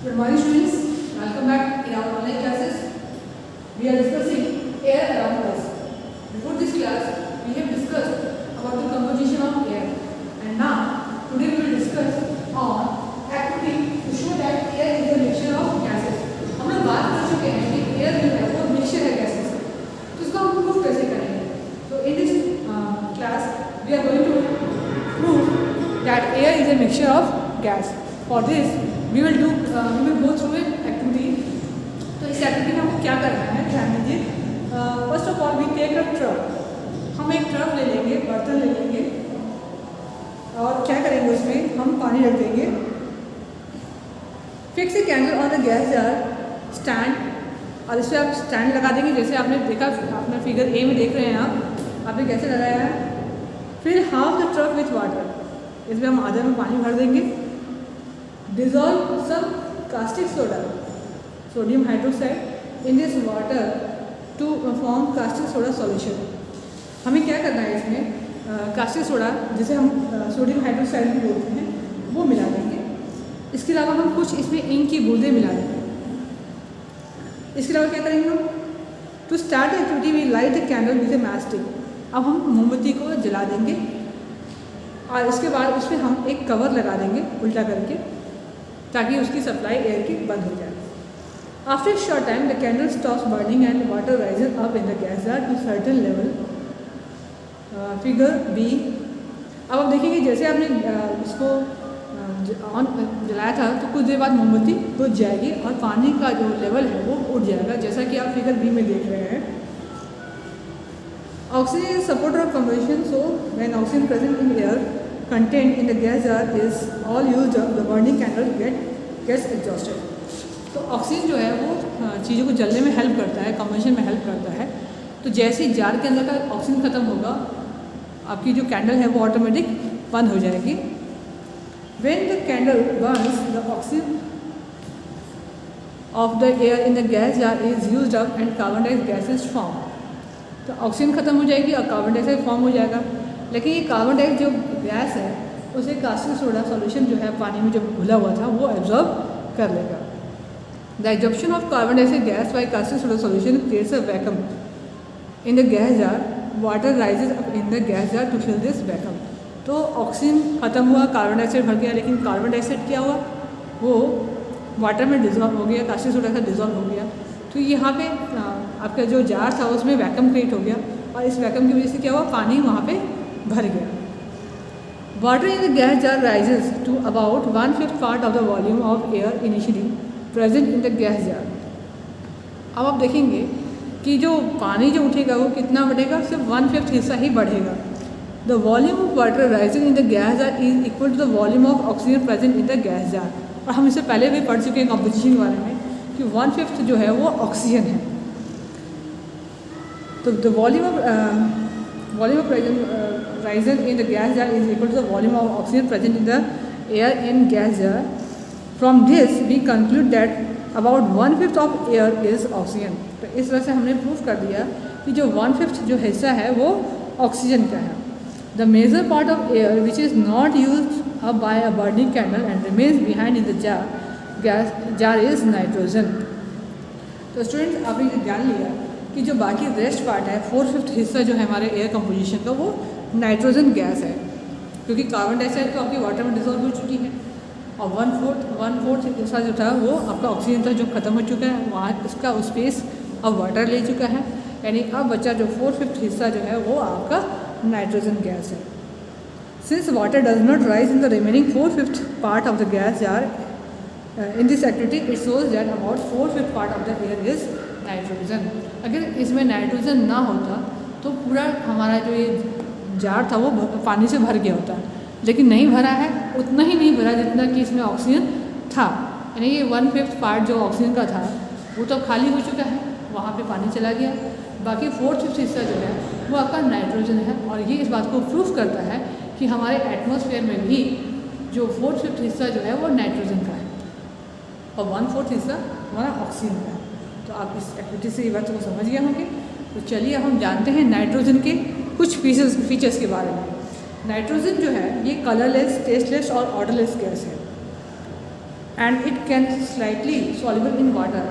Good morning students, welcome back in our online classes. We are discussing air around us. Before this class, we have discussed about the composition of air, and now today we will discuss on activity to show that air is a mixture of gases. हम लोग बात कर चुके हैं कि air जो है वो mixture है gases का, तो इसको हम prove कैसे करेंगे? So in this class, we are going to prove that air is a mixture of gas. For this, we will go through an activity. तो इस एक्टिविटी में हमको क्या करना है, ध्यान दीजिए. First of all we take a truck. हम एक ट्रक ले लेंगे, बर्तन ले लेंगे और क्या करेंगे, उसमें हम पानी रख देंगे. Fix a candle on the gas jar stand, और इस पर आप स्टैंड लगा देंगे. जैसे आपने देखा, आपने फिगर ए में देख रहे हैं आपने कैसे लगाया है. फिर half the truck with water, इसमें हम आधे में पानी भर देंगे. Dissolve some caustic soda, sodium hydroxide, in this water to form caustic soda solution. हमें क्या करना है, इसमें caustic soda जिसे हम सोडियम हाइड्रोक्साइड भी बोलते हैं वो मिला देंगे. इसके अलावा हम कुछ इसमें इंक की बूंदें मिला देंगे. इसके अलावा क्या करेंगे हम, to start activity we light the candle with a match stick. अब हम मोमबत्ती को जला देंगे और इसके बाद उसमें हम एक कवर लगा देंगे उल्टा करके, ताकि उसकी सप्लाई एयर की बंद हो जाए. After short time the candle stops burning and water rises up in the gas jar to certain level. Figure B. अब आप देखेंगे जैसे आपने इसको ऑन जलाया था तो कुछ देर बाद मोमबत्ती बुझ जाएगी और पानी का जो लेवल है वो उठ जाएगा, जैसा कि आप फिगर बी में देख रहे हैं. Oxygen is supporter of combustion, so when oxygen present in air contained in the gas jar is all used up, the burning candle gets exhausted. तो ऑक्सीजन जो है वो चीज़ों को जलने में हेल्प करता है, कंबशन में हेल्प करता है. तो जैसे ही जार के अंदर का ऑक्सीजन ख़त्म होगा, आपकी जो कैंडल है वो ऑटोमेटिक बंद हो जाएगी. When the candle burns, the oxygen of the air in the gas jar is used up and carbon dioxide gases form. तो ऑक्सीजन ख़त्म हो जाएगी और कार्बन डाइऑक्साइड फॉर्म हो जाएगा. लेकिन ये कार्बन डाइऑक्साइड जो गैस है उसे कास्टिक सोडा सॉल्यूशन जो है पानी में जो घुला हुआ था वो एब्जॉर्ब कर लेगा. The absorption of carbon dioxide gas by caustic soda solution creates a vacuum in the gas jar. Water rises up in the gas jar to fill this vacuum. तो ऑक्सीजन ख़त्म हुआ, कार्बन डाइऑक्साइड भर गया, लेकिन carbon dioxide क्या हुआ, वो water में डिजॉल्व हो गया, कास्टिक सोडा का डिजॉल्व हो गया. तो यहाँ पे आपका जो जार था उसमें वैक्यूम क्रिएट हो गया और इस वैक्यूम की वजह से क्या हुआ, पानी वहाँ पे भर गया. Water in the gas jar rises to about 1/5 part of the volume of air initially present in the gas jar. अब आप देखेंगे कि जो पानी जो उठेगा वो कितना बढ़ेगा, सिर्फ 1/5 हिस्सा ही बढ़ेगा. The volume of water rising in the gas jar is equal to the volume of oxygen present in the gas jar. और हम इससे पहले भी पढ़ चुके हैं कंपोजिशन के बारे में कि 1/5 जो है वो ऑक्सीजन है. तो the volume of rising in the gas jar is equal to the volume of oxygen present in the air in gas jar. From this we conclude that about 1/5 of air is oxygen. तो इस तरह से हमने proof कर दिया कि जो 1/5 जो हिस्सा है वो ऑक्सीजन का है. The major part of air which is not used up by a burning candle and remains behind in the jar is nitrogen. तो स्टूडेंट्स आपने ये जान लिया कि जो बाकी रेस्ट पार्ट है, 4/5 हिस्सा जो है हमारे एयर कंपोजिशन का वो नाइट्रोजन गैस है, क्योंकि कार्बन डाइऑक्साइड तो आपकी वाटर में डिसॉल्व हो चुकी है और 1/4 हिस्सा जो था वो आपका ऑक्सीजन था जो ख़त्म हो चुका है, वहाँ इसका स्पेस अब वाटर ले चुका है. यानी अब बचा जो 4/5 हिस्सा जो है वो आपका नाइट्रोजन गैस है. Since water does not rise in the remaining 4/5 part of the gas jar in this activity it shows that about 4/5 part of the air is nitrogen. अगर इसमें नाइट्रोजन ना होता तो पूरा हमारा जो ये जार था वो पानी से भर गया होता, लेकिन नहीं भरा है, उतना ही नहीं भरा जितना कि इसमें ऑक्सीजन था. यानी ये 1/5 पार्ट जो ऑक्सीजन का था वो तो खाली हो चुका है, वहाँ पे पानी चला गया. बाकी 4/5 हिस्सा जो है वो आपका नाइट्रोजन है. और ये इस बात को प्रूफ करता है कि हमारे एटमॉस्फेयर में भी जो 4/5 हिस्सा जो है वो नाइट्रोजन का है और 1/4 हिस्सा हमारा ऑक्सीजन का है. तो आप इस एक्टिविटी से ये बात को समझ गए होंगे. तो चलिए हम जानते हैं नाइट्रोजन के कुछ फीचर्स के बारे में. नाइट्रोजन जो है ये कलरलेस, टेस्टलेस और ऑडरलेस गैस है. and it can slightly soluble in water.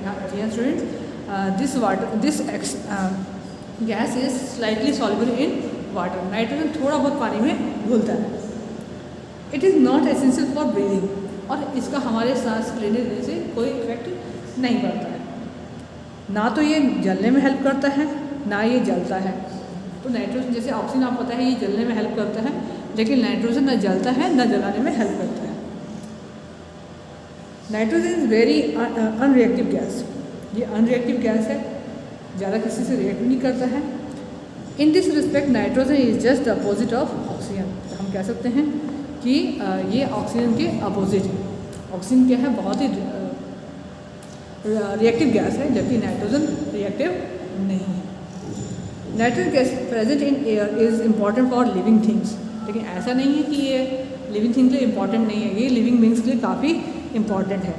Now, dear students, this gas is slightly soluble in water. Nitrogen थोड़ा बहुत पानी में घुलता है. It is not essential for breathing, और इसका हमारे सांस लेने देने से कोई इफेक्ट नहीं पड़ता है. ना तो ये जलने में हेल्प करता है, ना ये जलता है. तो नाइट्रोजन जैसे ऑक्सीजन आपको पता है ये जलने में हेल्प करता है, लेकिन नाइट्रोजन ना जलता है ना जलाने में हेल्प करता है. Nitrogen is very unreactive gas. ये अनरिएक्टिव गैस है, ज़्यादा किसी से रिएक्ट नहीं करता है. In this respect nitrogen is just the opposite of oxygen. तो हम कह सकते हैं कि ये ऑक्सीजन के अपोजिट है. ऑक्सीजन क्या है, बहुत ही रिएक्टिव गैस है, जबकि नाइट्रोजन रिएक्टिव नहीं है. Nitrogen gas present in air is important for living things. लेकिन ऐसा नहीं है कि ये लिविंग थिंग्स के लिए इम्पॉर्टेंट नहीं है, ये लिविंग बींग्स के लिए काफ़ी इम्पॉर्टेंट है.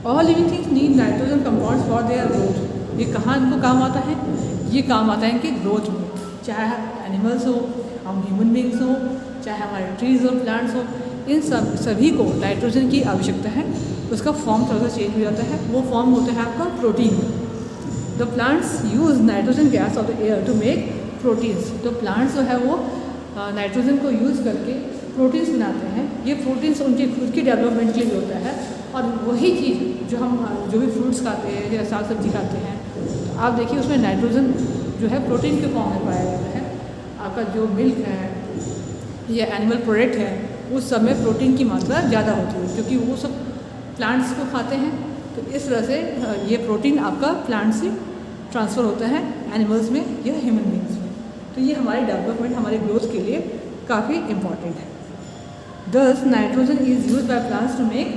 All living things need nitrogen compounds for their growth. ये कहाँ इनको काम आता है, ये काम आता है इनकी ग्रोथ में. चाहे एनिमल्स हो, हम ह्यूमन बींग्स हो, चाहे हमारे ट्रीज हो, प्लांट्स हो, इन सभी को नाइट्रोजन की आवश्यकता है. उसका फॉर्म थोड़ा सा चेंज हो जाता है. वो फॉर्म होता है आपका protein. The plants use nitrogen gas of the air to make proteins. तो प्लांट्स जो है वो नाइट्रोजन को यूज़ करके प्रोटीन्स बनाते हैं. ये प्रोटीन्स उनके खुद की डेवलपमेंट के लिए होता है. और वही चीज़ जो हम जो भी फ्रूट्स खाते हैं या साग सब्जी खाते हैं, तो आप देखिए उसमें नाइट्रोजन जो है प्रोटीन के फॉर्म में पाया जाता है. आपका जो मिल्क है या एनिमल प्रोडक्ट है उस सब में प्रोटीन की मात्रा ज़्यादा होती है, क्योंकि वो सब प्लांट्स को खाते हैं. तो इस तरह से ये प्रोटीन आपका प्लांट से ट्रांसफ़र होता है एनिमल्स में या ह्यूमन बींग्स में. तो ये हमारी डेवलपमेंट, हमारे ग्रोथ के लिए काफ़ी इम्पॉर्टेंट है. This nitrogen is use by plants to make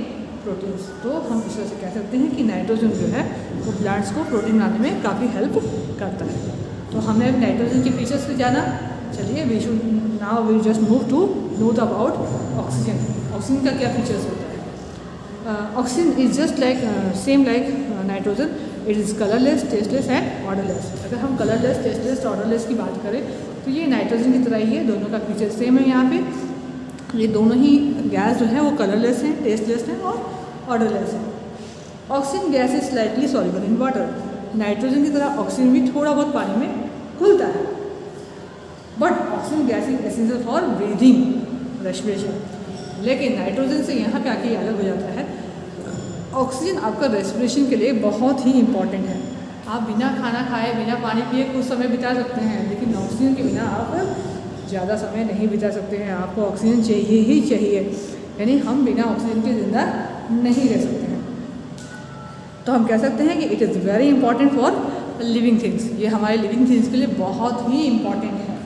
proteins. तो हम इस तरह से कह सकते हैं कि नाइट्रोजन जो है वो प्लांट्स को प्रोटीन बनाने में काफ़ी हेल्प करता है. तो हमने अब नाइट्रोजन के फीचर्स को जाना. चलिए we should now we just move to know about oxygen. Oxygen का क्या फीचर्स होता है. Oxygen is just like same like nitrogen. It is colourless, tasteless and odourless. अगर हम कलरलेस, टेस्टलेस, ऑर्डरलेस की बात करें तो ये नाइट्रोजन की तरह ही है. दोनों का फीचर सेम है. यहाँ पे ये दोनों ही गैस जो है वो कलरलेस हैं, टेस्टलेस हैं और ऑर्डरलेस है. Oxygen gas is slightly soluble in water. Nitrogen की तरह ऑक्सीजन भी थोड़ा बहुत पानी में घुलता है. But oxygen gas is essential for breathing, respiration. लेकिन नाइट्रोजन से यहाँ पे आके ये अलग हो जाता है. ऑक्सीजन आपका रेस्पिरेशन के लिए बहुत ही इम्पॉर्टेंट है. आप बिना खाना खाए, बिना पानी पिए कुछ समय बिता सकते हैं, लेकिन ऑक्सीजन के बिना आप ज़्यादा समय नहीं बिता सकते हैं. आपको ऑक्सीजन चाहिए ही चाहिए. यानी हम बिना ऑक्सीजन के ज़िंदा नहीं रह सकते हैं. तो हम कह सकते हैं कि it is very important for living things. ये हमारे लिविंग थिंग्स के लिए बहुत ही इंपॉर्टेंट है.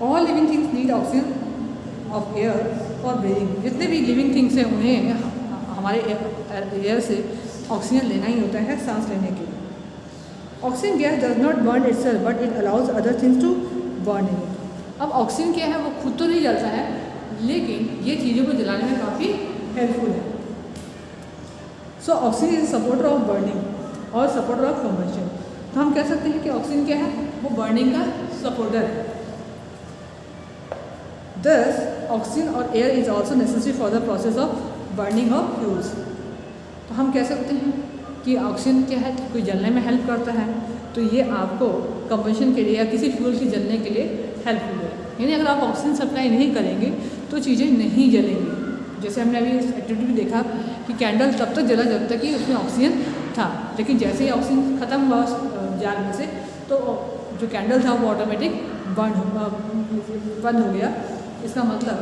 All living things need oxygen of air for breathing. जितने भी लिविंग थिंग्स हैं उन्हें हमारे एयर से ऑक्सीजन लेना ही होता है सांस लेने के लिए. Oxygen gas does not burn itself but it allows other things to burn in it. अब ऑक्सीजन क्या है, वो खुद तो नहीं जलता है, लेकिन ये चीज़ों को जलाने में काफ़ी हेल्पफुल है. So oxygen is supporter of burning और सपोर्टर ऑफ कंबशन. तो हम कह सकते हैं कि ऑक्सीजन क्या है, वो बर्निंग का सपोर्टर है. दस ऑक्सीजन और air is also necessary for the process of burning of fuels. तो हम कह सकते हैं कि ऑक्सीजन क्या है, कोई जलने में हेल्प करता है, तो ये आपको कंबशन के लिए या किसी फ्यूल के जलने के लिए हेल्पफुल है. यानी अगर आप ऑक्सीजन सप्लाई नहीं करेंगे तो चीज़ें नहीं जलेंगी. जैसे हमने अभी इस एक्टिविटी में देखा कि कैंडल तब तक जला जब तक कि उसमें ऑक्सीजन था, लेकिन जैसे ही ऑक्सीजन ख़त्म हुआ जार में से तो जो कैंडल था वो ऑटोमेटिक बंद हो गया. इसका मतलब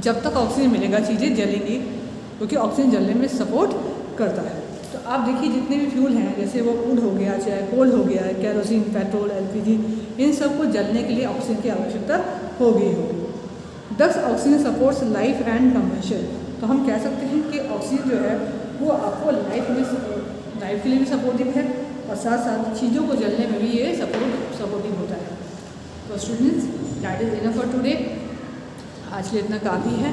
जब तक ऑक्सीजन मिलेगा चीज़ें जलेंगी, क्योंकि ऑक्सीजन जलने में सपोर्ट करता है. तो आप देखिए जितने भी फ्यूल हैं, जैसे वो वुड हो गया, चाहे कोल हो गया, केरोसिन, पेट्रोल, एलपीजी, इन सब को जलने के लिए ऑक्सीजन की आवश्यकता होगी. दस oxygen supports life and combustion. तो हम कह सकते हैं कि ऑक्सीजन जो है वो आपको लाइफ के लिए भी सपोर्टिव है और साथ साथ चीज़ों को जलने में भी ये सपोर्टिव होता है. तो students, that is enough for today. आज के लिए इतना काफ़ी है.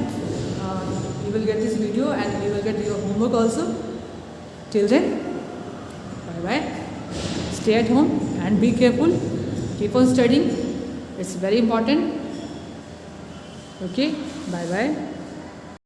You will get this video and you will get your homework also. Till then, bye bye. Stay at home and be careful. Keep on studying. It's very important. Okay. Bye bye.